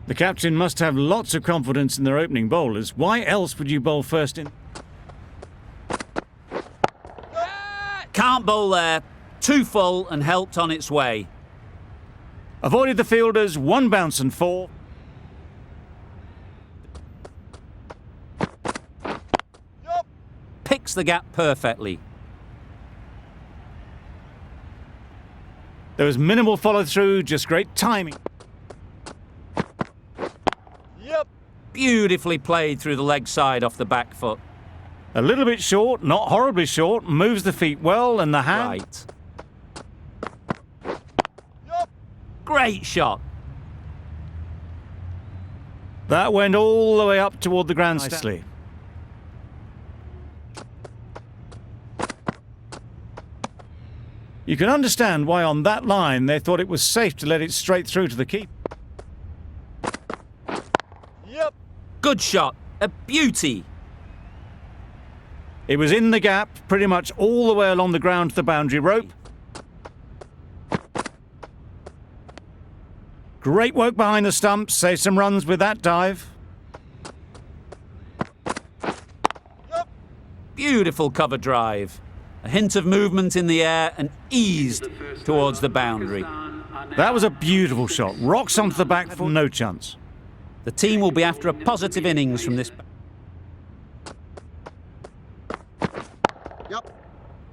The captain must have lots of confidence in their opening bowlers. Why else would you bowl first in? Can't bowl there. Too full and helped on its way. Avoided the fielders, 1 bounce and 4. Picks the gap perfectly. There was minimal follow-through, just great timing. Beautifully played through the leg side off the back foot. A little bit short, not horribly short, moves the feet well and the hand. Right. Great shot. That went all the way up toward the grandstand. Nicely. You can understand why on that line they thought it was safe to let it straight through to the keeper. Good shot. A beauty. It was in the gap, pretty much all the way along the ground to the boundary rope. Great work behind the stumps, save some runs with that dive. Beautiful cover drive. A hint of movement in the air and eased towards the boundary. That was a beautiful shot. Rocks onto the back foot, no chance. The team will be after a positive innings from this.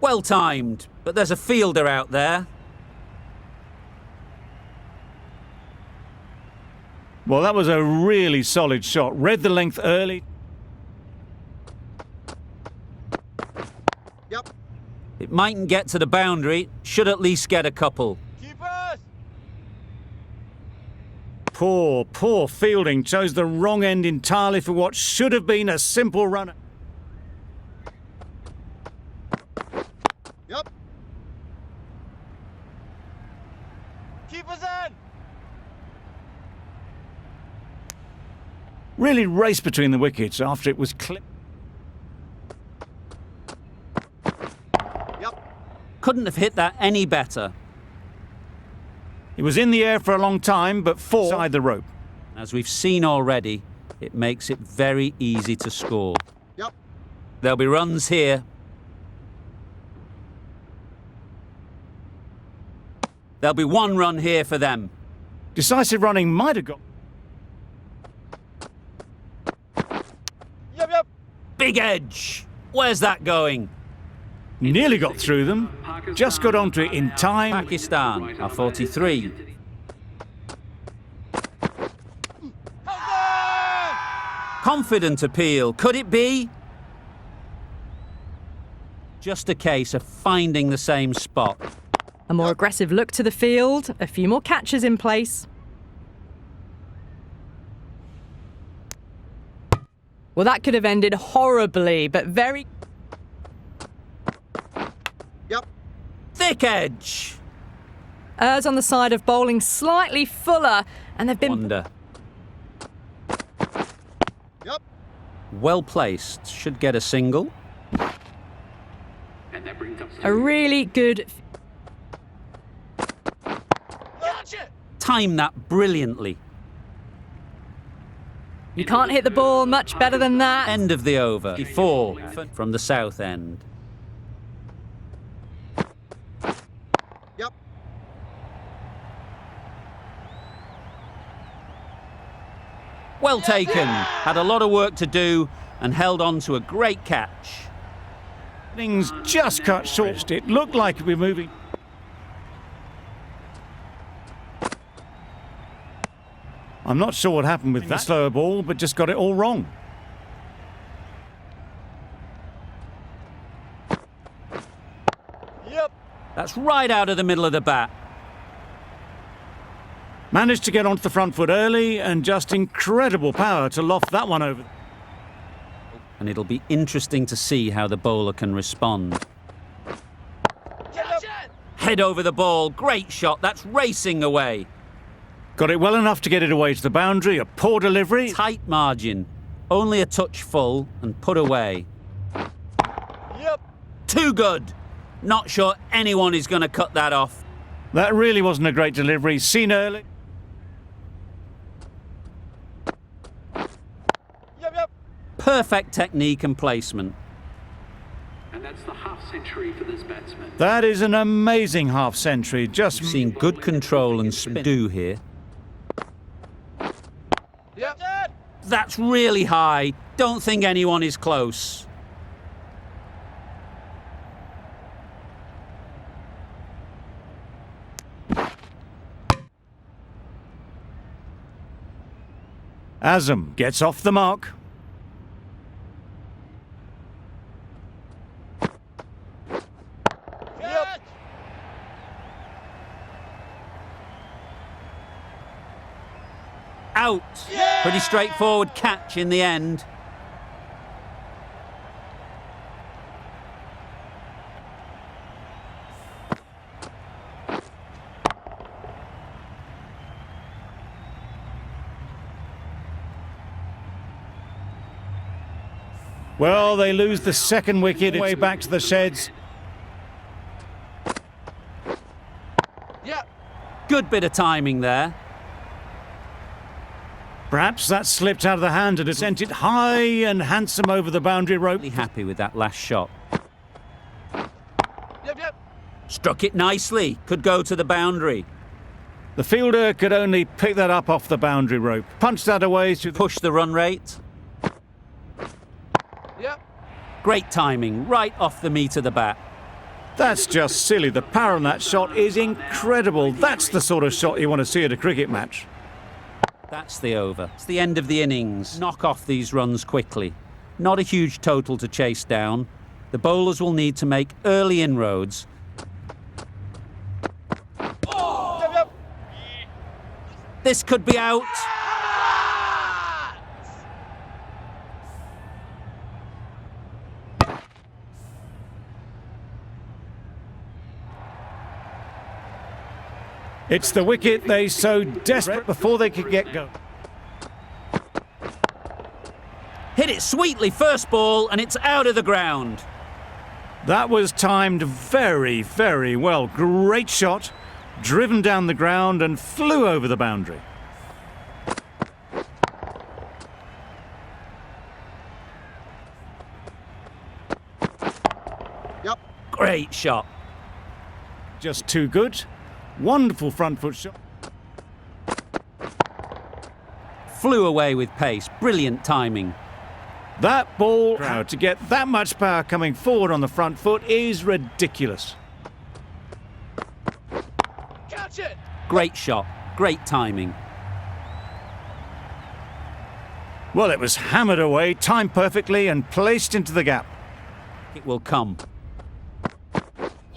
Well timed, but there's a fielder out there. Well, that was a really solid shot. Read the length early. It mightn't get to the boundary, should at least get a couple. Poor fielding. Chose the wrong end entirely for what should have been a simple runner. Keeper's in! Really raced between the wickets after it was clipped. Couldn't have hit that any better. It was in the air for a long time, but 4 side the rope. As we've seen already, it makes it very easy to score. There'll be runs here. There'll be 1 run here for them. Decisive running might have got. Big edge. Where's that going? Nearly got through them. Just got onto it in time. Pakistan are 43. Confident appeal. Could it be? Just a case of finding the same spot. A more aggressive look to the field, a few more catches in place. Well, that could have ended horribly, but very... Thick edge. Errs on the side of bowling slightly fuller, and they've been... Wonder. Well placed. Should get a single. A really good... Time that brilliantly. You can't hit the ball much better than that. End of the over. 4 from the south end. Well taken. Had a lot of work to do and held on to a great catch. Things just cut short. It looked like we were moving. I'm not sure what happened with that slower ball, but just got it all wrong. That's right out of the middle of the bat. Managed to get onto the front foot early and just incredible power to loft that one over. And it'll be interesting to see how the bowler can respond. Head over the ball. Great shot. That's racing away. Got it well enough to get it away to the boundary. A poor delivery. Tight margin. Only a touch full and put away. Too good. Not sure anyone is going to cut that off. That really wasn't a great delivery. Seen early. Perfect technique and placement. And that's the half century for this batsman. That is an amazing half century. Just Seeing good control and spin do here. Yep. That's really high. Don't think anyone is close. Azam gets off the mark. Yep. Out. Pretty straightforward catch in the end. Well, they lose the second wicket way back to the sheds. Yep. Good bit of timing there. Perhaps that slipped out of the hand and it sent it high and handsome over the boundary rope. Really happy with that last shot. Yep. Struck it nicely. Could go to the boundary. The fielder could only pick that up off the boundary rope. Punched that away to the... Push the run rate. Yep. Great timing, right off the meat of the bat. That's just silly. The power on that shot is incredible. That's the sort of shot you want to see at a cricket match. That's the over. It's the end of the innings. Knock off these runs quickly. Not a huge total to chase down. The bowlers will need to make early inroads. Yep. This could be out. It's the wicket they so desperate before they could get going. Hit it sweetly first ball and it's out of the ground. That was timed very, very well. Great shot, driven down the ground and flew over the boundary. Yep. Great shot. Just too good. Wonderful front foot shot. Flew away with pace. Brilliant timing. That ball, to get that much power coming forward on the front foot is ridiculous. Catch it. Great shot. Great timing. Well, it was hammered away, timed perfectly and placed into the gap. It will come.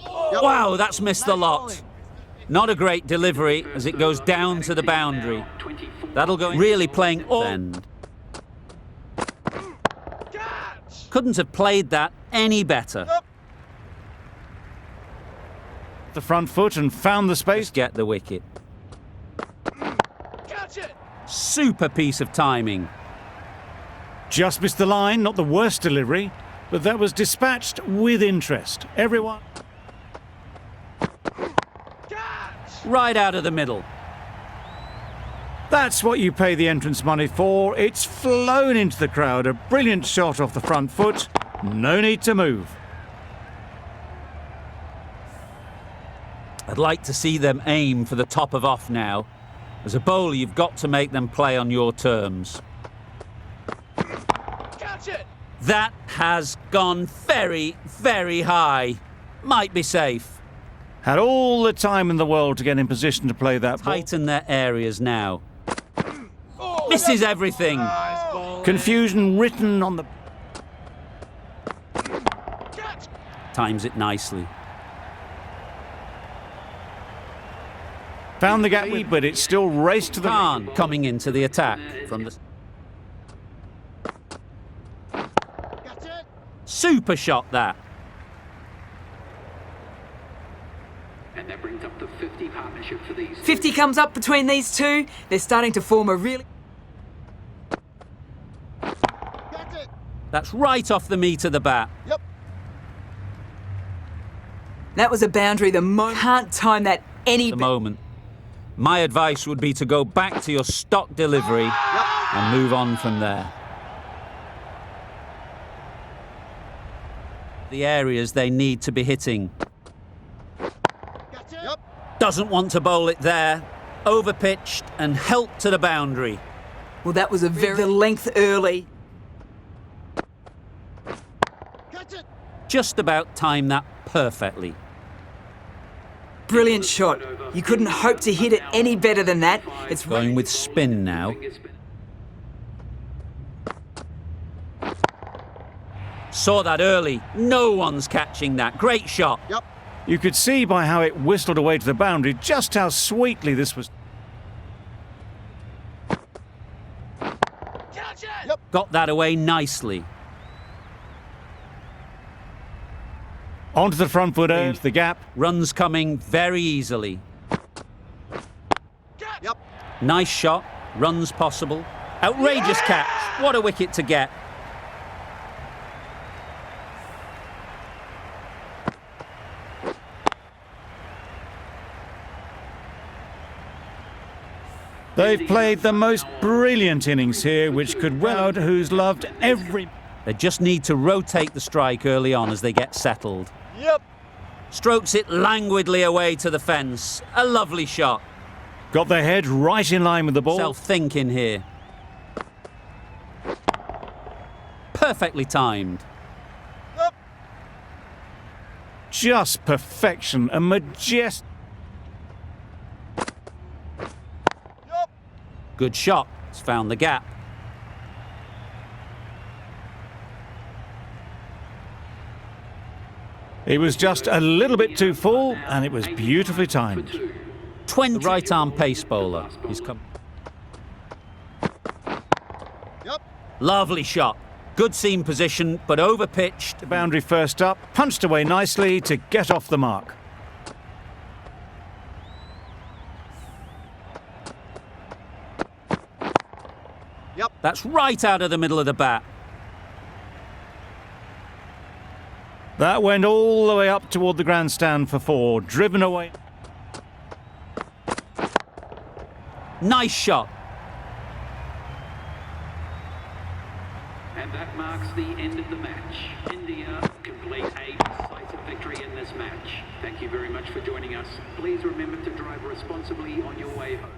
Wow, that's missed the lot. Not a great delivery as it goes down to the boundary. That'll go really playing all end. Couldn't have played that any better. The front foot and found the space. Get the wicket. Catch it. Super piece of timing. Just missed the line, not the worst delivery, but that was dispatched with interest. Everyone... Right out of the middle. That's what you pay the entrance money for. It's flown into the crowd. A brilliant shot off the front foot. No need to move. I'd like to see them aim for the top of off now. As a bowler, you've got to make them play on your terms. Catch it. That has gone very, very high. Might be safe. Had all the time in the world to get in position to play that ball. Tighten their areas now. Misses everything. Confusion written on the... Times it nicely. Found the gap, but it still raced to the... Khan coming into the attack from the... Super shot that. And that brings up the 50 partnership for these. 50 comes up between these two. They're starting to form a really... That's right off the meat of the bat. Yep. That was a boundary. Can't time that any... The moment. My advice would be to go back to your stock delivery and move on from there. the areas they need to be hitting. Yep. Doesn't want to bowl it there. Overpitched and helped to the boundary. Well, that was a very length early. Catch it. Just about timed that perfectly. Brilliant shot. You couldn't hope to hit it any better than that. It's Going with spin now. Saw that early. No one's catching that. Great shot. Yep. You could see by how it whistled away to the boundary just how sweetly this was. Catch it. Yep. Got that away nicely. Onto the front foot, into the gap. Runs coming very easily. Yep. Nice shot. Runs possible. Outrageous catch. What a wicket to get. They've played the most brilliant innings here, which could well out who's loved every... They just need to rotate the strike early on as they get settled. Yep. Strokes it languidly away to the fence. A lovely shot. Got their head right in line with the ball. Self-thinking here. Perfectly timed. Yep. Just perfection, a majestic... Yep. Good shot. It's found the gap. It was just a little bit too full, and it was beautifully timed. 20 right-arm pace bowler. He's come. Yep. Lovely shot. Good seam position, but overpitched. The boundary first up, punched away nicely to get off the mark. Yep. That's right out of the middle of the bat. That went all the way up toward the grandstand for 4, driven away. Nice shot. And that marks the end of the match. India complete a decisive victory in this match. Thank you very much for joining us. Please remember to drive responsibly on your way home.